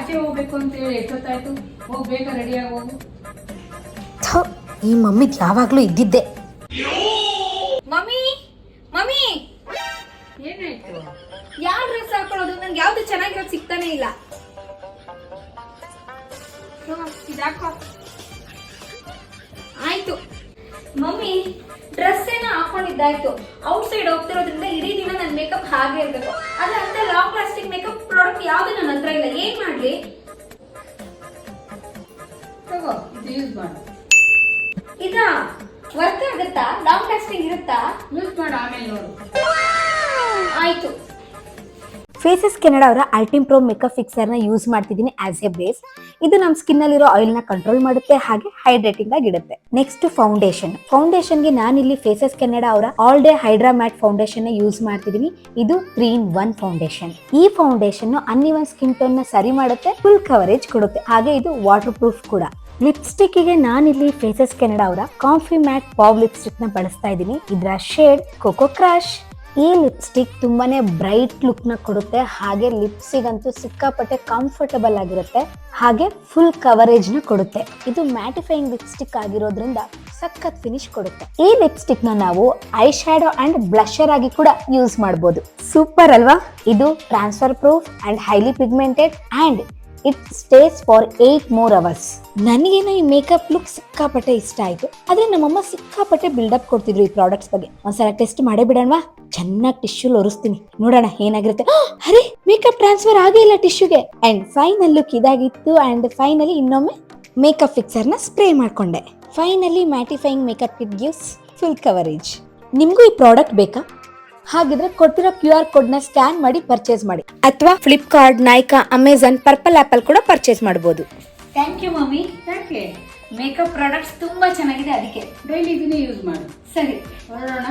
ಆಚೆ ಹೋಗ್ಬೇಕು ಅಂತ ಹೇಳಿ ಎಷ್ಟೊತ್ತಾಯ್ತು. ಹೋಗ್ ಬೇಗ ರೆಡಿಯಾಗಿ ಹೋಗು. ಈ ಮಮ್ಮಿದ್ ಯಾವಾಗ್ಲೂ ಇದ್ದಿದ್ದೆ. ಮಮ್ಮಿ ಮಮ್ಮಿ ಏನಾಯ್ತು? ಯಾವ ಡ್ರೆಸ್ ಹಾಕೊಳ್ಳೋದು? ನನ್ಗೆ ಯಾವ್ದು ಚೆನ್ನಾಗಿರೋದು ಸಿಗ್ತಾನೆ ಇಲ್ಲ. ಇದಾಕೋ. ಆಯ್ತು ಮಮ್ಮಿ, ಡ್ರೆಸ್ ಏನೋ ಹಾಕೊಂಡಿದ್ದಾಯ್ತು. ಔಟ್ ಸೈಡ್ ಹೋಗ್ತಿರೋದ್ರಿಂದ ಇಡೀ ದಿನ ನನ್ನ ಮೇಕಪ್ ಹಾಗೆ ಇರ್ಬೇಕು. ಆದ್ರೆ ಅಂತ ಲಾಂಗ್ ಲಾಸ್ಟಿಂಗ್ ಮೇಕಪ್ ಪ್ರಾಡಕ್ಟ್ ಯಾವ್ದು ನನ್ನ ಹತ್ರ ಇಲ್ಲ. ಏನ್ ಮಾಡ್ಲಿ? ತಗೋ, ಇದು ಯೂಸ್ ಮಾಡು. ಇದ ವರ್ಕ್ ಆಗುತ್ತಾ? ಲಾಂಗ್ ಲಾಸ್ಟಿಂಗ್ ಇರುತ್ತಾ? ಯೂಸ್ ಮಾಡು, ಆಮೇಲೆ ನೋಡು. ಆಯ್ತು. ಫೇಸಸ್ ಕೆನಡಾ ಅವರ ಅಲ್ಟಿಮ್ ಪ್ರೋ ಮೇಕಪ್ ಫಿಕ್ಸರ್ ನ ಯೂಸ್ ಮಾಡ್ತಿದ್ದೀನಿ ಆಸ್ ಎ ಬೇಸ್. ಇದು ನಮ್ಮ ಸ್ಕಿನ್ ಅಲ್ಲಿರೋ ಆಯಿಲ್ ನ ಕಂಟ್ರೋಲ್ ಮಾಡುತ್ತೆ, ಹಾಗೆ ಹೈಡ್ರೇಟಿಂಗ್ ಆಗಿಡುತ್ತೆ. ನೆಕ್ಸ್ಟ್ ಫೌಂಡೇಶನ್ಗೆ ನಾನಿಲ್ಲಿ ಫೇಸಸ್ ಕೆನಡಾ ಅವರ all day hydra mat foundation use ಮಾಡ್ತಿದ್ದೀನಿ. ಇದು 3-in-1 ಫೌಂಡೇಶನ್. ಈ ಫೌಂಡೇಶನ್ ಅನ್ಇವನ್ ಸ್ಕಿನ್ ಟೋನ್ ನ ಸರಿ ಮಾಡುತ್ತೆ, ಫುಲ್ ಕವರೇಜ್ ಕೊಡುತ್ತೆ, ಹಾಗೆ ಇದು ವಾಟರ್ ಪ್ರೂಫ್ ಕೂಡ. ಲಿಪ್ಸ್ಟಿಕ್ ಗೆ ನಾನಿಲ್ಲಿ ಫೇಸಸ್ ಕೆನಡಾ ಅವರ ಕಾಂಫಿ ಮ್ಯಾಟ್ ಪಾವ್ ಲಿಪ್ಸ್ಟಿಕ್ ನ ಬಳಸ್ತಾ ಇದ್ದೀನಿ. ಇದರ ಶೇಡ್ ಕೋಕೋ ಕ್ರಶ್. ಈ ಲಿಪ್ಸ್ಟಿಕ್ ತುಂಬಾನೇ ಬ್ರೈಟ್ ಲುಕ್ ನ ಕೊಡುತ್ತೆ, ಹಾಗೆ ಲಿಪ್ಸಿಗಂತೂ ಸಿಕ್ಕಾಪಟ್ಟೆ ಕಂಫರ್ಟಬಲ್ ಆಗಿರುತ್ತೆ, ಹಾಗೆ ಫುಲ್ ಕವರೇಜ್ ನ ಕೊಡುತ್ತೆ. ಇದು ಮ್ಯಾಟಿಫೈಯಿಂಗ್ ಲಿಪ್ಸ್ಟಿಕ್ ಆಗಿರೋದ್ರಿಂದ ಸಖತ್ ಫಿನಿಶ್ ಕೊಡುತ್ತೆ. ಈ ಲಿಪ್ಸ್ಟಿಕ್ ನ ನಾವು ಐ ಶ್ಯಾಡೋ ಅಂಡ್ ಬ್ಲಷರ್ ಆಗಿ ಕೂಡ ಯೂಸ್ ಮಾಡಬಹುದು. ಸೂಪರ್ ಅಲ್ವಾ? ಇದು transfer proof and highly pigmented and it stays for 8 more hours. ನನಗೇನೋ ಈ ಮೇಕಪ್ ಲುಕ್ ಸಿಕ್ಕಾಪಟ್ಟೆ ಇಷ್ಟ ಆಯ್ತು, ಆದ್ರೆ ನಮ್ಮಮ್ಮ ಸಿಕ್ಕಾಪಟ್ಟೆ ಬಿಲ್ಡಪ್ ಕೊಡ್ತಿದ್ರು ಈ ಪ್ರಾಡಕ್ಟ್ಸ್ ಬಗ್ಗೆ. ಒಂದ್ಸಲ ಟೆಸ್ಟ್ ಮಾಡೇ ಬಿಡೋಣವಾ? ಚೆನ್ನಾಗಿ ಟಿಶ್ಯೂ ಒರೆಸ್ತೀನಿ, ನೋಡೋಣ ಏನಾಗಿರುತ್ತೆ. ಅರೆ, ಮೇಕಪ್ ಟ್ರಾನ್ಸ್ಫರ್ ಆಗೇ ಇಲ್ಲ ಟಿಶ್ಯೂಗೆ. ಅಂಡ್ ಫೈನಲ್ ಲುಕ್ ಇದಾಗಿತ್ತು. ಅಂಡ್ ಫೈನಲಿ ಇನ್ನೊಮ್ಮೆ ಮೇಕಪ್ ಫಿಕ್ಸರ್ ನ ಸ್ಪ್ರೇ ಮಾಡ್ಕೊಂಡೆ. Finally mattifying makeup kit gives full coverage. ನಿಮ್ಗೂ ಈ ಪ್ರಾಡಕ್ಟ್ ಬೇಕಾ? ಹಾಗಿದ್ರೆ ಕೊಟ್ಟಿರೋ QR ಕೋಡ್ ನ ಸ್ಕ್ಯಾನ್ ಮಾಡಿ ಪರ್ಚೇಸ್ ಮಾಡಿ, ಅಥವಾ Flipkart, Nykaa, Amazon, purple apple ಕೂಡ ಪರ್ಚೇಸ್ ಮಾಡಬಹುದು. Thank you mummy. ಯಾಕೆ? ಮೇಕಪ್ ಪ್ರಾಡಕ್ಟ್ಸ್ ತುಂಬಾ ಚೆನ್ನಾಗಿದೆ, ಅದಕ್ಕೆ ಡೈಲಿ ಇದನ್ನೇ ಯೂಸ್ ಮಾಡು. ಸರಿ ಹೊರಡೋಣ.